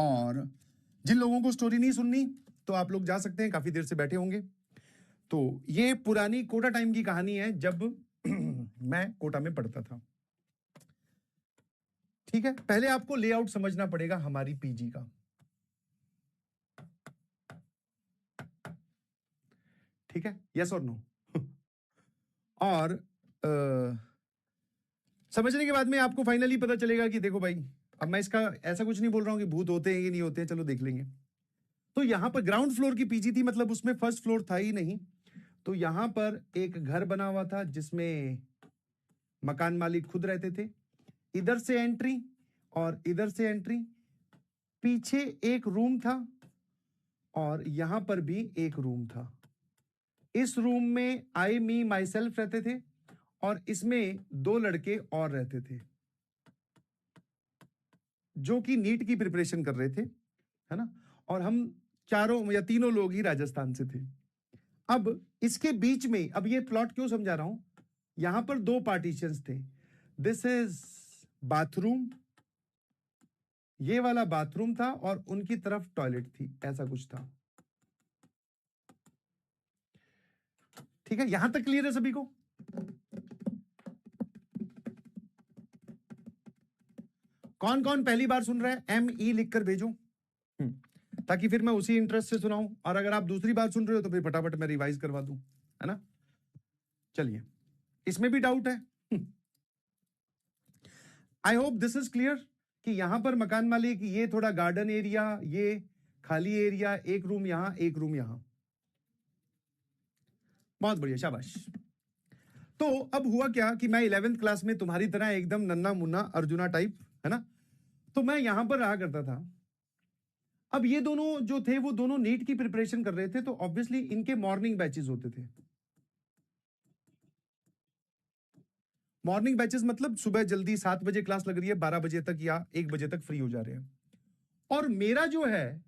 और जिन लोगों को स्टोरी नहीं सुननी तो आप लोग जा सकते हैं, काफी देर से बैठे होंगे। तो ये पुरानी कोटा टाइम की कहानी है, जब मैं कोटा में पढ़ता था। ठीक है, पहले आपको लेआउट समझना पड़ेगा हमारी पीजी का। ठीक है, यस और नो। और समझने के बाद में आपको फाइनली पता चलेगा कि देखो भाई, अब मैं इसका ऐसा कुछ नहीं बोल रहा हूं कि भूत होते हैं कि नहीं होते हैं, चलो देख लेंगे। तो यहां पर ग्राउंड फ्लोर की पीजी थी, मतलब उसमें फर्स्ट फ्लोर था ही नहीं। तो यहां पर एक घर बना हुआ था जिसमें मकान मालिक खुद रहते थे। इधर से एंट्री और इधर से एंट्री, पीछे एक रूम था और यहां पर भी एक रूम था। इस रूम में आई मी माई सेल्फ रहते थे और इसमें 2 लड़के और रहते थे जो कि नीट की प्रिपरेशन कर रहे थे, है ना। और हम चारों या तीनों लोग ही राजस्थान से थे। अब इसके बीच में, अब ये प्लॉट क्यों समझा रहा हूं, यहां पर 2 पार्टीशंस थे। दिस इज बाथरूम, ये वाला बाथरूम था और उनकी तरफ टॉयलेट थी, ऐसा कुछ था। ठीक है, यहां तक क्लियर है सभी को? कौन कौन पहली बार सुन रहा है ME लिखकर भेजो, ताकि फिर मैं उसी इंटरेस्ट से सुनाऊं। और अगर आप दूसरी बार सुन रहे हो तो फिर फटाफट मैं रिवाइज करवा दूं, है ना। चलिए, इसमें भी डाउट है? I hope this is clear कि यहां पर मकान मालिक, ये थोड़ा गार्डन एरिया, ये खाली एरिया, एक रूम यहां, एक रूम यहां। बहुत बढ़िया, शाबाश। तो अब हुआ क्या कि मैं 11th क्लास में तुम्हारी तरह एकदम नन्ना मुन्ना अर्जुना टाइप, है ना। तो मैं यहां पर रहा करता था। अब ये दोनों जो थे वो दोनों नीट की प्रिपरेशन कर रहे थे, तो ऑब्वियसली इनके मॉर्निंग बैचेस होते थे। मॉर्निंग बैचेस मतलब सुबह जल्दी 7 बजे क्लास लग रही है, 12 बजे तक या 1 बजे तक फ्री हो जा रहे हैं। और मेरा जो है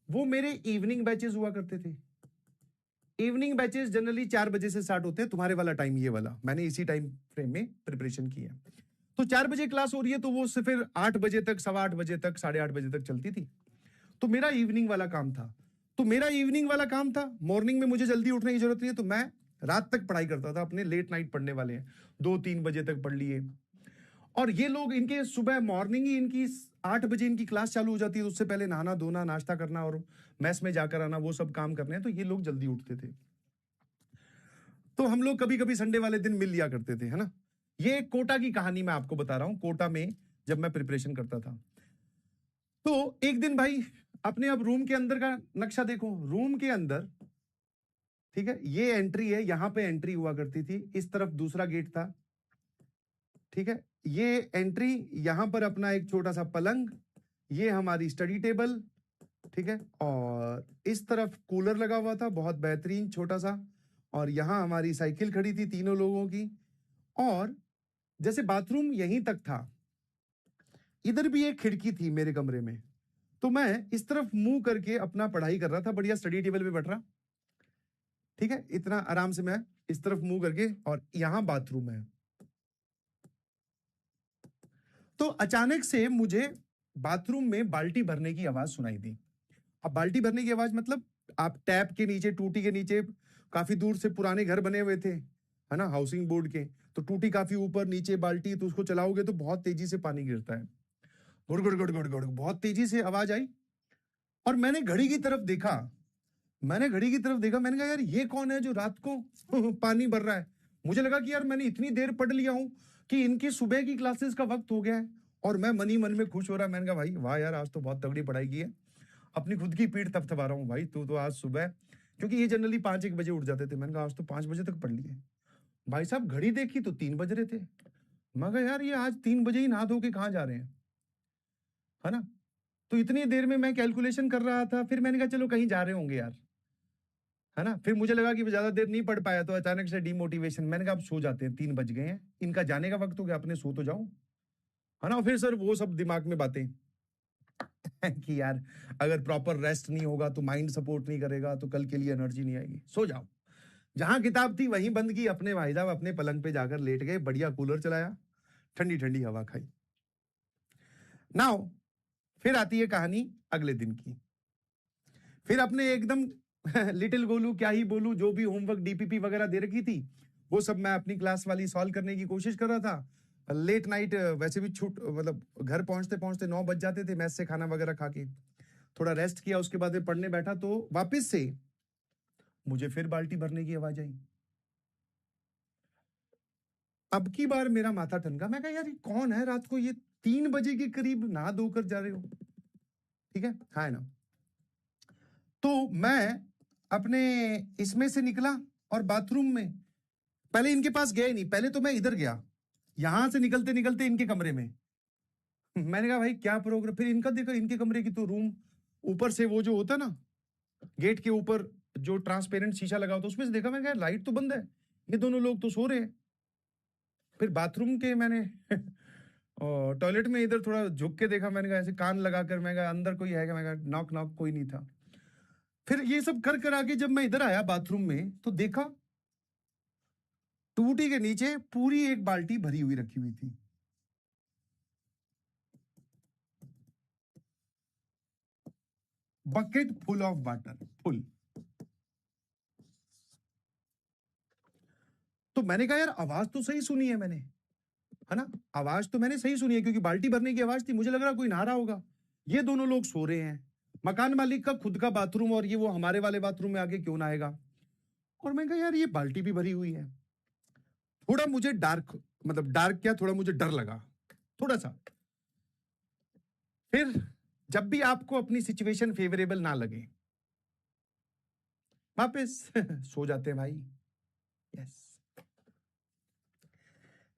वो मेरे इवनिंग बैचेस हुआ करते थे। इवनिंग बैचेस जनरली 4 बजे से स्टार्ट होते हैं, तुम्हारे वाला टाइम ये वाला, मैंने इसी टाइम फ्रेम में प्रिपरेशन की है। तो 4 बजे क्लास हो रही है तो वो फिर 8 बजे तक, 8:15 बजे तक, 8:30 बजे तक चलती थी। तो मेरा इवनिंग वाला काम था। तो मेरा इवनिंग वाला काम था, मॉर्निंग में मुझे जल्दी उठने की जरूरत नहीं है, तो मैं रात तक पढ़ाई करता था। अपने लेट नाइट पढ़ने वाले हैं, 2-3 बजे तक पढ़ लिए। और ये लोग, इनके सुबह मॉर्निंग ही इनकी 8 बजे इनकी क्लास चालू हो जाती है, तो उससे पहले नहाना धोना, नाश्ता करना और मैस में जाकर आना, वो सब काम करने हैं। तो ये लोग जल्दी उठते थे। तो हम लोग कभी कभी संडे वाले दिन मिल लिया करते थे, है ना। ये कोटा की कहानी मैं आपको बता रहा हूं, कोटा में जब मैं प्रिपरेशन करता था। तो एक दिन भाई, अपने अब रूम के अंदर का नक्शा देखो। रूम के अंदर, ठीक है, ये एंट्री है, यहां पे एंट्री हुआ करती थी, इस तरफ दूसरा गेट था। ठीक है, ये एंट्री, यहां पर अपना एक छोटा सा पलंग, ये हमारी स्टडी टेबल, ठीक है। और इस तरफ कूलर लगा हुआ था, बहुत बेहतरीन छोटा सा। और यहां हमारी साइकिल खड़ी थी तीनों लोगों की। और जैसे बाथरूम यहीं तक था, इधर भी एक खिड़की थी मेरे कमरे में। तो मैं इस तरफ मुंह करके अपना पढ़ाई कर रहा था, बढ़िया स्टडी टेबल पे बैठ रहा। ठीक है, इतना आराम से मैं इस तरफ मुंह करके, और यहां बाथरूम है। तो अचानक से मुझे बाथरूम में बाल्टी भरने की आवाज सुनाई दी। अब बाल्टी भरने की आवाज मतलब, आप टैप के नीचे, टूटी के नीचे, काफी दूर से पुराने घर बने हुए थे, है ना, हाउसिंग बोर्ड के। तो टूटी काफी ऊपर, नीचे बाल्टी, तो उसको चलाओगे तो बहुत तेजी से पानी गिरता है। गुड़ गुड़ गुड़ गुड़ गुड़, बहुत तेजी से आवाज आई। और मैंने घड़ी की तरफ देखा। मैंने कहा यार, ये कौन है जो रात को पानी भर रहा है। मुझे लगा कि यार मैंने इतनी देर पढ़ लिया हूं कि इनकी सुबह की क्लासेस का वक्त हो गया है। और मैं मन ही मन में खुश हो रहा। मैंने कहा भाई वाह यार, आज तो बहुत तगड़ी पढ़ाई की है। अपनी खुद की पीठ थपथपा रहा हूँ, भाई तू तो आज सुबह, क्योंकि ये जनरली 5-1 बजे उठ जाते थे। मैंने कहा आज तो 5 बजे तक पढ़ लिए। भाई साहब घड़ी देखी तो 3 बज रहे थे। मैं कहा यार, ये आज 3 बजे ही नहा धो के कहाँ जा रहे हैं, है ना। तो इतनी देर में मैं कैलकुलेशन कर रहा था। फिर मैंने कहा चलो कहीं जा रहे होंगे यार, है ना। फिर मुझे लगा कि ज्यादा देर नहीं पढ़ पाया, तो अचानक से डिमोटिवेशन। मैंने कहा अब सो जाते हैं, 3 बज गए हैं, इनका जाने का वक्त हो गया, अपने सो तो जाओ, है ना। फिर सर वो सब दिमाग में बातें कि यार अगर प्रॉपर रेस्ट नहीं होगा तो माइंड सपोर्ट नहीं करेगा, तो कल के लिए एनर्जी नहीं आएगी, सो जाओ। जहां किताब थी वहीं बंद की, अपने भाई साहब अपने पलंग पे जाकर लेट गए, बढ़िया कूलर चलाया, ठंडी ठंडी हवा खाई। नाउ फिर आती है कहानी अगले दिन की। फिर अपने एकदम लिटिल गोलू क्या ही बोलूं, जो भी होमवर्क डीपीपी वगैरह दे रखी थी वो सब मैं अपनी क्लास वाली सॉल्व करने की कोशिश कर रहा था। लेट नाइट वैसे भी छूट मतलब घर पहुंचते पहुंचते 9 बज जाते थे, मैस से खाना वगैरह खा के थोड़ा रेस्ट किया, उसके बाद में पढ़ने बैठा तो वापस से मुझे फिर बाल्टी भरने की आवाज आई। अब की बार मेरा माथा ठनका, मैं कहा यार ये कौन है, रात को ये 3 बजे के करीब नहा धोकर जा रहे हो, ठीक है ना। तो मैं अपने इसमें से निकला और बाथरूम में, पहले इनके पास गया ही नहीं, पहले तो मैं इधर गया, यहां से निकलते निकलते इनके कमरे में। मैंने कहा भाई क्या प्रोग्राम, फिर इनका देखा, इनके कमरे की तो रूम ऊपर से वो जो होता ना गेट के ऊपर जो ट्रांसपेरेंट शीशा लगा होता उसमें से देखा, मैं कहा लाइट तो बंद है, ये दोनों लोग तो सो रहे हैं। फिर बाथरूम के मैंने टॉयलेट में इधर थोड़ा झुक के देखा, मैंने कहा ऐसे कान लगाकर, मैं कहा अंदर कोई है क्या, मैं कहा नॉक नॉक, कोई नहीं था। फिर ये सब कर कर आके जब मैं इधर आया बाथरूम में तो देखा टूटी के नीचे पूरी एक बाल्टी भरी हुई रखी हुई थी। Bucket full of water, full. तो मैंने कहा यार आवाज तो सही सुनी है मैंने, है ना, आवाज तो मैंने सही सुनी है क्योंकि बाल्टी भरने की आवाज थी, मुझे लग रहा कोई नहा रहा होगा। ये दोनों लोग सो रहे हैं, मकान मालिक का खुद का बाथरूम और ये वो हमारे वाले बाथरूम में आके क्यों नहाएगा। और मैं कहा यार ये बाल्टी भी भरी हुई है। थोड़ा मुझे डार्क, मतलब डार्क क्या, थोड़ा मुझे डर लगा थोड़ा सा। फिर जब भी आपको अपनी सिचुएशन फेवरेबल ना लगे वापस सो जाते हैं भाई। यस।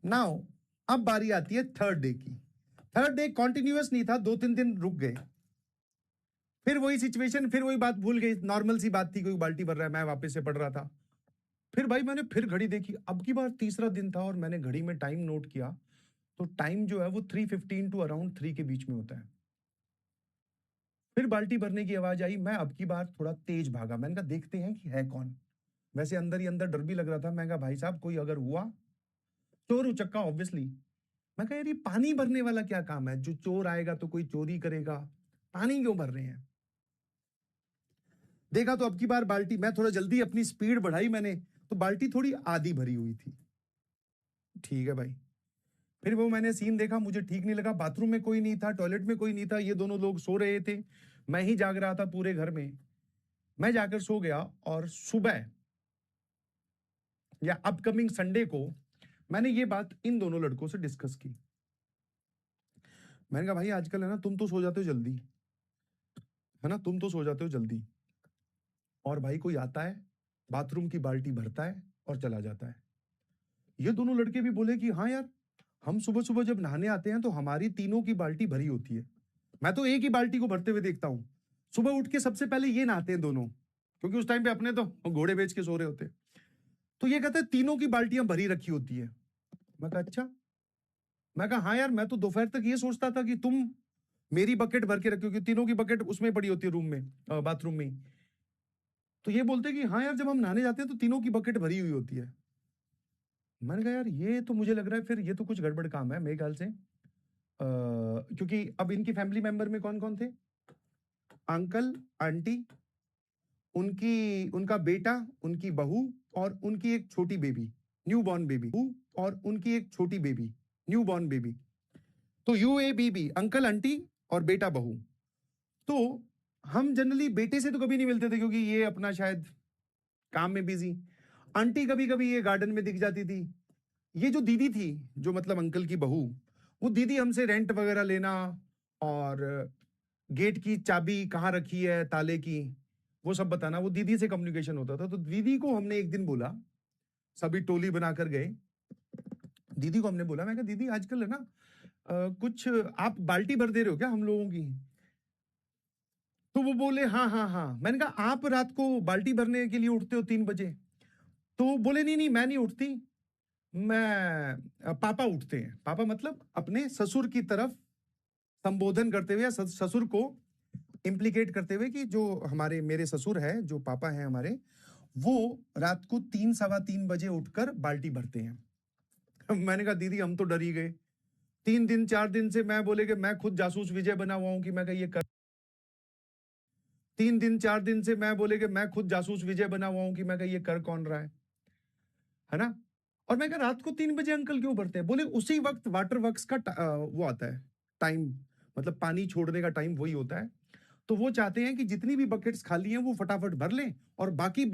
नाउ अब बारी आती है थर्ड डे की। थर्ड डे कॉन्टिन्यूअस नहीं था, 2-3 दिन रुक गए, फिर वही सिचुएशन, फिर वही बात भूल गई, नॉर्मल सी बात थी, कोई बाल्टी भर रहा है, मैं वापस से पढ़ रहा था। फिर भाई मैंने फिर घड़ी देखी, अब की बार तीसरा दिन था और मैंने घड़ी में टाइम नोट किया तो टाइम जो है वो 3:15 टू अराउंड 3 के बीच में होता है। फिर बाल्टी भरने की आवाज आई, मैं अब की बार थोड़ा तेज भागा, मैंने कहा देखते हैं कि है कौन। वैसे अंदर ही अंदर डर भी लग रहा था, मैं कहा भाई साहब कोई अगर हुआ, चोर उचक्का ऑब्वियसली। मैं कहा यार ये पानी भरने वाला क्या काम है, जो चोर आएगा तो कोई चोरी करेगा, पानी क्यों भर रहे हैं। देखा तो अब की बार बाल्टी, मैं थोड़ा जल्दी अपनी स्पीड बढ़ाई मैंने, तो बाल्टी थोड़ी आधी भरी हुई थी। ठीक है भाई, फिर वो मैंने सीन देखा, मुझे ठीक नहीं लगा, बाथरूम में कोई नहीं था, टॉयलेट में कोई नहीं था, ये दोनों लोग सो रहे थे, मैं ही जाग रहा था पूरे घर में। मैं जाकर सो गया और सुबह या अपकमिंग संडे को मैंने ये बात इन दोनों लड़कों से डिस्कस की। मैंने कहा भाई आजकल है ना तुम तो सो जाते हो जल्दी, है ना, तुम तो सो जाते हो जल्दी, और भाई कोई आता है बाथरूम की बाल्टी भरता है और चला जाता है। ये दोनों लड़के भी बोले कि हाँ यार, हम सुबह सुबह जब नहाने आते हैं तो हमारी तीनों की बाल्टी भरी होती है, मैं तो एक ही बाल्टी को भरते हुए देखता हूं। सुबह उठ के सबसे पहले ये नहाते हैं दोनों, क्योंकि उस टाइम पे अपने तो घोड़े बेच के सो रहे होते। तो ये कहते हैं तीनों की बाल्टियां भरी रखी होती है। मैं कहा अच्छा, मैं कहा हाँ यार, मैं तो दोपहर तक ये सोचता था कि तुम मेरी बकेट भर के रखी हो, क्योंकि तीनों की बकेट उसमें पड़ी होती है रूम में, बाथरूम में। तो ये बोलते कि हाँ यार जब हम नहाने जाते हैं तो तीनों की बकेट भरी हुई होती है। मैंने कहा यार ये तो मुझे लग रहा है फिर ये तो कुछ गड़बड़ काम है मेरे ख्याल से, क्योंकि अब इनकी फैमिली मेंबर में कौन कौन थे, अंकल आंटी, उनकी उनका बेटा, उनकी बहू और उनकी एक छोटी बेबी, न्यू बॉर्न बेबी, और उनकी एक छोटी बेबी, न्यू बॉर्न बेबी। तो UABB, अंकल आंटी और बेटा बहू। तो हम जनरली बेटे से तो कभी नहीं मिलते थे क्योंकि ये अपना शायद काम में बिजी। आंटी कभी कभी ये गार्डन में दिख जाती थी। ये जो दीदी थी, जो मतलब अंकल की बहू, वो दीदी हमसे रेंट वगैरह लेना और गेट की चाबी कहाँ रखी है ताले की वो सब बताना, वो दीदी से कम्युनिकेशन होता था। तो दीदी को हमने एक दिन बोला, सभी टोली बनाकर गए, दीदी को हमने बोला, मैं कहा दीदी आजकल है ना कुछ आप बाल्टी भर दे रहे हो क्या हम लोगों की। तो वो बोले हाँ हाँ हाँ। मैंने कहा आप रात को बाल्टी भरने के लिए उठते हो 3 बजे। तो बोले नहीं नहीं मैं नहीं उठती, मैं पापा उठते हैं। पापा मतलब अपने ससुर की तरफ संबोधन करते हुए, ससुर को इंप्लीकेट करते हुए कि जो हमारे मेरे ससुर है, जो पापा हैं हमारे, वो रात को 3 सवा 3 बजे उठकर बाल्टी भरते हैं। मैंने कहा दीदी हम तो डर ही गए। 3 दिन 4 दिन से मैं बोले कि मैं खुद जासूस विजय बना हुआ हूं कि मैं ये कर 3 दिन 4 दिन से मैं बोले कि मैं खुद जासूस विजय बना हुआ हूं कि मैं ये कर कौन रहा है ना। और मैं रात को 3 बजे अंकल क्यों भरते हैं? बोले उसी वक्त वाटर वर्क्स का वो आता है टाइम, मतलब पानी छोड़ने का टाइम वही होता है। तो वो चाहते हैं कि जितनी भी बकेट्स खाली हैं वो फटाफट भर लें और बाकी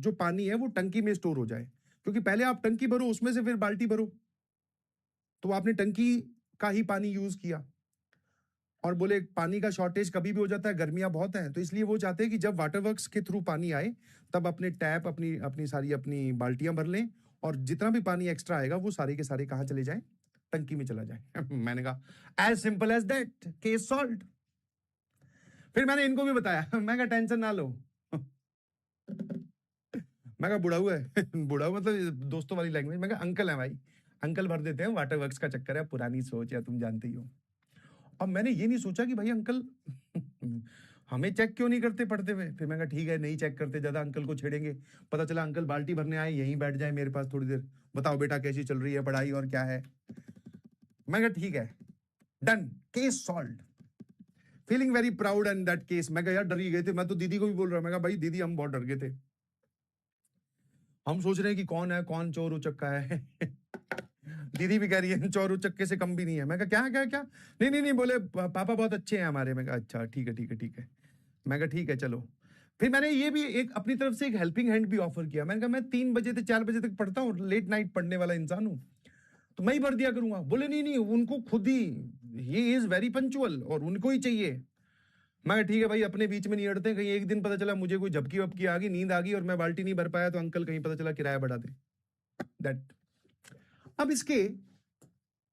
जो पानी है वो टंकी में स्टोर हो जाए, क्योंकि पहले आप टंकी भरो उसमें से फिर बाल्टी भरो, तो आपने टंकी का ही पानी यूज किया। और बोले पानी का शॉर्टेज कभी भी हो जाता है, गर्मियां बहुत हैं, तो इसलिए वो चाहते हैं कि जब वाटर वर्क्स के थ्रू पानी आए तब अपने टैप अपनी अपनी सारी अपनी बाल्टियां भर लें और जितना भी पानी एक्स्ट्रा आएगा वो सारे के सारे कहां चले जाए? टंकी में चला जाए। मैंने कहा as simple as that, case solved. फिर मैंने इनको भी बताया, मैं कहा टेंशन ना लो। मैं कहा बुढ़ाऊ है। बुढ़ाऊ मतलब दोस्तों वाली लैंग्वेज। मैं कहा अंकल है भाई, अंकल भर देते हैं, वाटर वर्क्स का चक्कर है, पुरानी सोच है, तुम जानते ही हो। अब मैंने ये नहीं सोचा कि भाई अंकल हमें चेक क्यों नहीं करते पढ़ते हुए। फिर मैं कहा ठीक है, नहीं चेक करते, ज्यादा अंकल को छेड़ेंगे, पता चला अंकल बाल्टी भरने आए यहीं बैठ जाए मेरे पास थोड़ी देर, बताओ बेटा कैसी चल रही है पढ़ाई और क्या है। मैं कहा ठीक है, done, case solved, feeling very proud and that case. मैं कहा यार डर ही गए थे, मैं तो दीदी को भी बोल रहा, मैं कहा भाई दीदी हम बहुत डर गए थे, हम सोच रहे हैं कि कौन है, कौन चोर उचक्का है। दीदी भी कह रही है चोर उचक्के से कम भी नहीं है। मैं कहा क्या क्या क्या? नहीं नहीं नहीं, बोले पापा बहुत अच्छे हैं हमारे। मैं कहा अच्छा ठीक है ठीक है ठीक है। मैं कहा ठीक है चलो। फिर मैंने ये भी एक अपनी तरफ से एक हेल्पिंग हैंड भी ऑफर किया। मैंने कहा मैं 3 बजे से 4 बजे तक पढ़ता हूँ, लेट नाइट पढ़ने वाला इंसान हूँ, तो मैं ही भर दिया करूंगा। बोले नहीं नहीं, उनको खुद ही, ही इज वेरी पंचुअल और उनको ही चाहिए। मैं कहा ठीक है भाई, अपने बीच में नहीं अड़ते, कहीं एक दिन पता चला मुझे कोई झपकी वपकी आ गई, नींद आ गई और मैं बाल्टी नहीं भर पाया तो अंकल कहीं पता चला किराया बढ़ा दे। दैट। अब इसके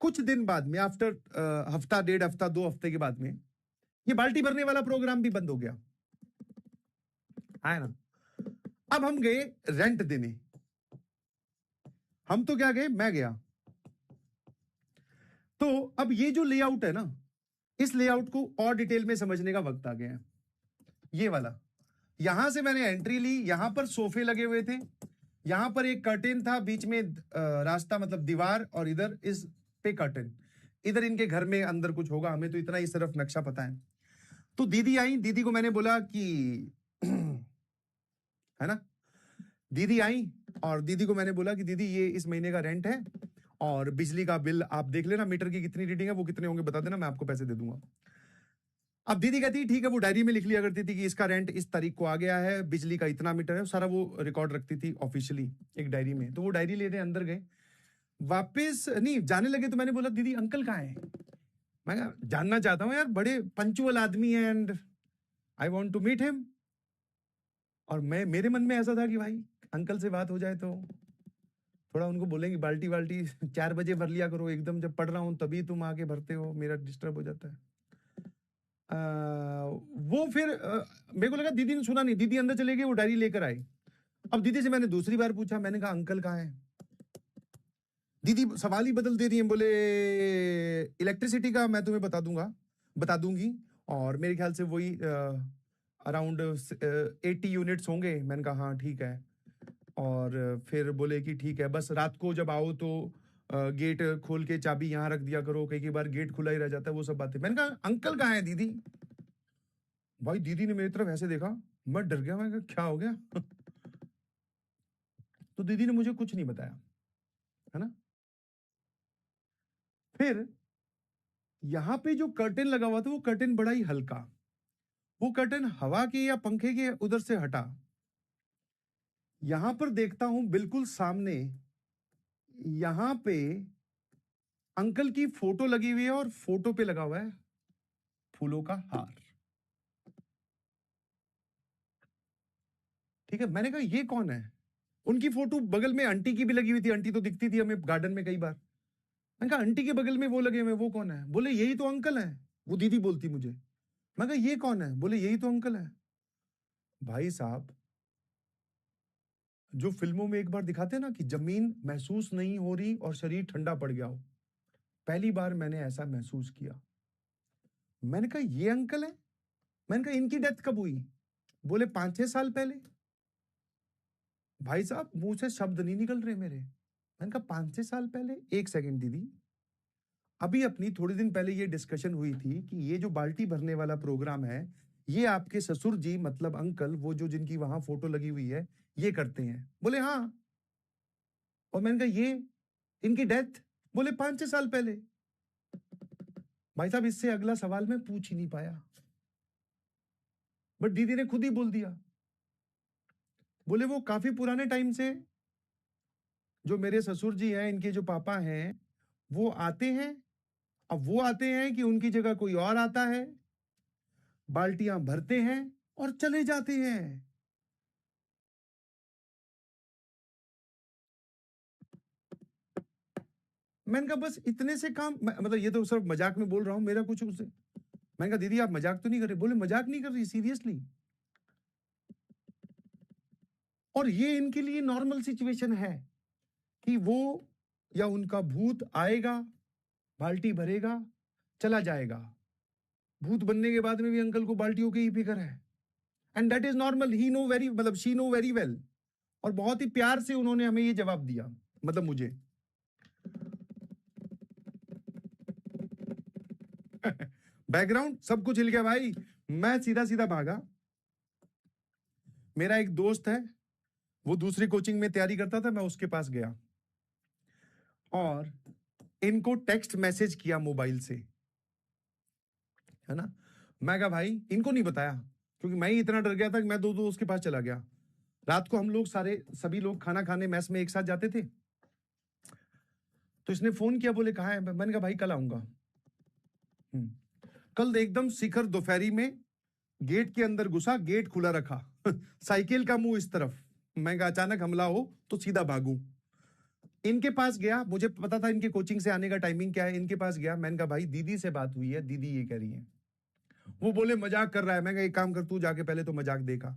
कुछ दिन बाद में, आफ्टर हफ्ता, 1.5 हफ्ता, 2 हफ्ते के बाद में ये बाल्टी भरने वाला प्रोग्राम भी बंद हो गया है ना। अब हम गए रेंट देने। हम तो क्या गए, मैं गया। तो अब ये जो लेआउट है ना, इस लेआउट को और डिटेल में समझने का वक्त आ गया है। ये वाला, यहां से मैंने एंट्री ली, यहां पर सोफे लगे हुए थे, यहां पर एक कर्टेन था, बीच में रास्ता मतलब दीवार, और इधर इस पे कर्टेन, इधर इनके घर में अंदर कुछ होगा, हमें तो इतना ही सिर्फ नक्शा पता है। तो दीदी आई, दीदी को मैंने बोला कि है ना, दीदी आई और दीदी को मैंने बोला कि दीदी ये इस महीने का रेंट है और बिजली का बिल आप देख लेना, मीटर की कितनी रीडिंग है, वो कितने होंगे बता देना, मैं आपको पैसे दे दूंगा। अब दीदी कहती ठीक है, वो डायरी में लिख लिया करती थी कि इसका रेंट इस तारीख को आ गया है, बिजली का इतना मीटर है, सारा वो रिकॉर्ड रखती थी ऑफिशियली एक डायरी में। तो वो डायरी लेने अंदर गए, वापस नहीं जाने लगे तो मैंने बोला दीदी अंकल कहाँ है? मैं कहा जानना चाहता हूँ यार, बड़े पंचुअल आदमी है and I want to meet him. और मेरे मन में ऐसा था कि भाई अंकल से बात हो जाए तो थोड़ा उनको बोलेंगे बाल्टी बाल्टी 4 बजे भर लिया करो, एकदम जब पढ़ रहा हूं तभी तुम आके भरते हो, मेरा डिस्टर्ब हो जाता है। वो फिर मेरे को लगा दीदी ने सुना नहीं, दीदी अंदर चले गई, वो डायरी लेकर आई। अब दीदी से मैंने दूसरी बार पूछा, मैंने कहा अंकल कहाँ है? दीदी सवाल ही बदल दे रही है, बोले इलेक्ट्रिसिटी का मैं तुम्हें बता दूंगी, और मेरे ख्याल से वही अराउंड 80 यूनिट्स होंगे। मैंने कहा हाँ ठीक है। और फिर बोले कि ठीक है, बस रात को जब आओ तो गेट खोल के चाबी यहाँ रख दिया करो, कई बार गेट खुला ही रह जाता है, वो सब बातें। मैंने कहा अंकल कहाँ है दीदी? भाई दीदी ने मेरी तरफ ऐसे देखा, मैं डर गया, मैं कहा क्या हो गया? तो दीदी ने मुझे कुछ नहीं बताया, है ना। फिर यहां पे जो कर्टेन लगा हुआ था वो कर्टेन बड़ा ही हल्का, वो कर्टेन हवा के या पंखे के उधर से हटा, यहां पर देखता हूं बिल्कुल सामने, यहां पे अंकल की फोटो लगी हुई है और फोटो पे लगा हुआ है फूलों का हार। ठीक है, मैंने कहा ये कौन है? उनकी फोटो बगल में आंटी की भी लगी हुई थी, आंटी तो दिखती थी हमें गार्डन में कई बार। मैंने कहा आंटी के बगल में वो लगे हुए, वो कौन है? बोले यही तो अंकल है। वो दीदी बोलती मुझे। मैं कहा ये कौन है? बोले यही तो अंकल है। भाई साहब, जो फिल्मों में एक बार दिखाते हैं ना कि जमीन महसूस नहीं हो रही और शरीर ठंडा पड़ गया हो, पहली बार मैंने ऐसा महसूस किया। मैंने कहा ये अंकल है? मैंने कहा इनकी डेथ कब हुई? बोले 5-6 साल पहले। भाई साहब, मुंह से शब्द नहीं निकल रहे मेरे। मैंने कहा 5-6 साल पहले? एक सेकंड दीदी, अभी अपनी थोड़े दिन पहले ये डिस्कशन हुई थी कि ये जो बाल्टी भरने वाला प्रोग्राम है, ये आपके ससुर जी मतलब अंकल, वो जो जिनकी वहां फोटो लगी हुई है, ये करते हैं। बोले हाँ। और मैंने कहा ये इनकी डेथ? बोले 5-6 साल पहले। भाई साहब, इससे अगला सवाल मैं पूछ ही नहीं पाया, बट दीदी ने खुद ही बोल दिया। बोले वो काफी पुराने टाइम से जो मेरे ससुर जी हैं, इनके जो पापा हैं, वो आते हैं। अब वो आते हैं कि उनकी जगह कोई और आता है, बाल्टियां भरते हैं और चले जाते हैं। मैंने कहा बस इतने से काम, मतलब ये तो सिर्फ मजाक में बोल रहा हूं, मेरा कुछ उससे। मैंने कहा दीदी आप मजाक तो नहीं कर रहे? बोले मजाक नहीं कर रही, सीरियसली। और ये इनके लिए नॉर्मल सिचुएशन है कि वो या उनका भूत आएगा, बाल्टी भरेगा, चला जाएगा। भूत बनने के बाद में भी अंकल को बाल्टियों की ही फिक्र है, and that is normal. He know very, मतलब शी नो वेरी वेल। और बहुत ही प्यार से उन्होंने हमें ये जवाब दिया, मतलब मुझे। बैकग्राउंड सब कुछ हिल गया भाई। मैं सीधा सीधा भागा। मेरा एक दोस्त है, वो दूसरी कोचिंग में तैयारी करता था, मैं उसके पास गया और इनको टेक्स्ट मैसेज किया मोबाइल से, है ना। मैं कहा भाई, इनको नहीं बताया क्योंकि मैं ही इतना डर गया था कि मैं दो उसके पास चला गया। रात को हम लोग सभी लोग खाना खाने मैस में एक साथ जाते थे। तो इसने फोन किया, बोले कहाँ है? मैंने कहा भाई कल आऊंगा। कल एकदम शिखर दोपहरी में गेट के अंदर घुसा, गेट खुला रखा, साइकिल का मुंह इस तरफ। मैं कहा अचानक हमला हो तो सीधा भागूं। इनके पास गया, मुझे पता था इनके कोचिंग से आने का टाइमिंग क्या है। इनके पास गया, मैंने कहा भाई दीदी से बात हुई है, दीदी ये कह रही है। वो बोले मजाक कर रहा है। मैं कहा एक काम कर, तू जाके पहले तो मजाक देखा।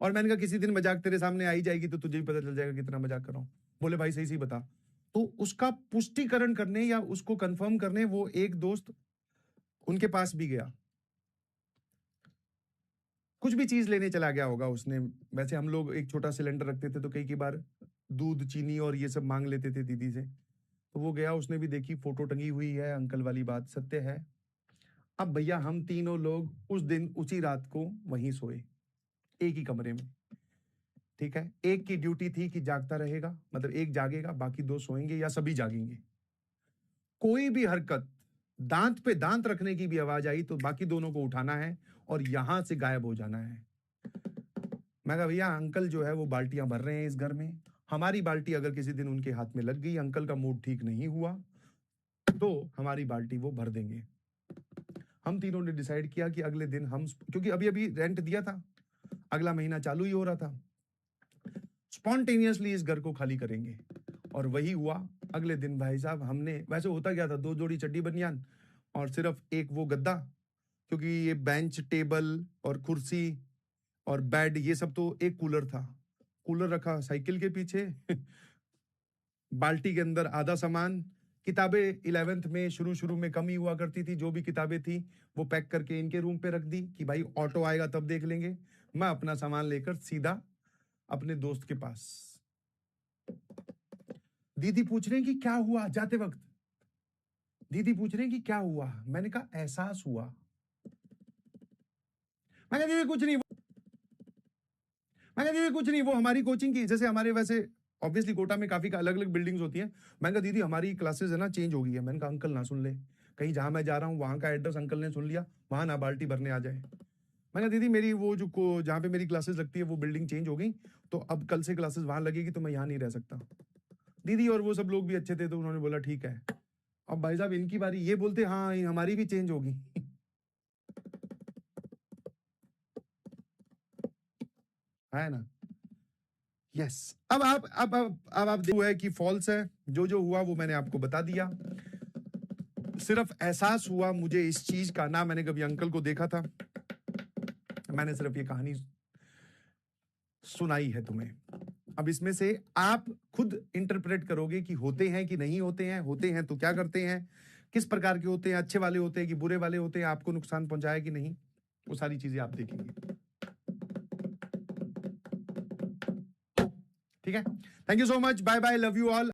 और मैंने कहा किसी दिन मजाक तेरे सामने आई जाएगी तो तुझे भी पता चल जाएगा कितना मजाक कर रहा हूं। बोले भाई सही सही बता। तो उसका पुष्टिकरण करने या उसको कंफर्म करने वो एक दोस्त उनके पास भी गया। कुछ भी चीज लेने चला गया होगा उसने। वैसे हम लोग एक छोटा सिलेंडर रखते थे तो कई बार दूध चीनी और ये सब मांग लेते थे दीदी से। तो वो गया, उसने भी देखी, फोटो टंगी हुई है, अंकल वाली बात सत्य है। अब भैया हम तीनों लोग उस दिन उसी रात को वहीं सोए, एक ही कमरे में। ठीक है, एक की ड्यूटी थी कि जागता रहेगा, मतलब एक जागेगा, बाकी दो सोएंगे या सभी जागेंगे। कोई भी हरकत, दांत पे दांत रखने की भी आवाज आई तो बाकी दोनों को उठाना है और यहां से गायब हो जाना है। मैं कहा भैया अंकल जो है वो बाल्टियां भर रहे हैं इस घर में, हमारी बाल्टी अगर किसी दिन उनके हाथ में लग गई, अंकल का मूड ठीक नहीं हुआ, तो हमारी बाल्टी वो भर देंगे। हम तीनों ने डिसाइड किया कि अगले दिन हम, क्योंकि अभी अभी रेंट दिया था, अगला महीना चालू ही हो रहा था, स्पॉन्टेनियसली इस घर को खाली करेंगे। और वही हुआ। अगले दिन भाई साहब हमने, वैसे होता क्या था, 2 जोड़ी चड्डी बनियान और सिर्फ एक वो गद्दा, क्योंकि ये बेंच टेबल और कुर्सी और बेड ये सब, तो एक कूलर था, कूलर रखा साइकिल के पीछे, बाल्टी के अंदर आधा सामान, किताबें 11th में शुरू शुरू में कम ही हुआ करती थी, जो भी किताबें थी वो पैक करके इनके रूम पे रख दी कि भाई ऑटो आएगा तब देख लेंगे। मैं अपना सामान लेकर सीधा अपने दोस्त के पास। दीदी पूछ रहे हैं कि क्या हुआ जाते वक्त, दीदी पूछ रहे हैं कि क्या हुआ। मैंने कहा एहसास हुआ। मैं कहा दीदी कुछ नहीं, मैं कहा दीदी कुछ नहीं, वो हमारी कोचिंग की, जैसे हमारे वैसे ऑब्वियसली कोटा में काफी अलग अलग बिल्डिंग्स होती हैं। मैंने कहा दीदी हमारी क्लासेस है ना चेंज हो गई है। मैंने कहा अंकल ना सुन ले, कहीं जहां मैं जा रहा हूँ वहां का एड्रेस अंकल ने सुन लिया, वहां ना बाल्टी भरने आ जाए। मैंने कहा दीदी मेरी वो जो जहाँ पे मेरी क्लासेस लगती है वो बिल्डिंग चेंज हो गई, तो अब कल से क्लासेस वहां लगेगी, तो मैं यहाँ नहीं रह सकता। दीदी और वो सब लोग भी अच्छे थे तो उन्होंने बोला ठीक है। अब भाई साहब इनकी बारी, ये बोलते हाँ हमारी भी चेंज होगी। है ना। यस। अब आप देखो है कि फॉल्स है, जो हुआ वो मैंने आपको बता दिया। सिर्फ एहसास हुआ मुझे इस चीज का, ना मैंने कभी अंकल को देखा था, मैंने सिर्फ ये कहानी सुनाई है तुम्हें। अब इसमें से आप खुद इंटरप्रेट करोगे कि होते हैं कि नहीं होते हैं, होते हैं तो क्या करते हैं, किस प्रकार के होते हैं, अच्छे वाले होते हैं कि बुरे वाले होते हैं, आपको नुकसान पहुंचाया कि नहीं, वो सारी चीजें आप देखेंगे। ठीक है, thank you so much, bye bye, love you all.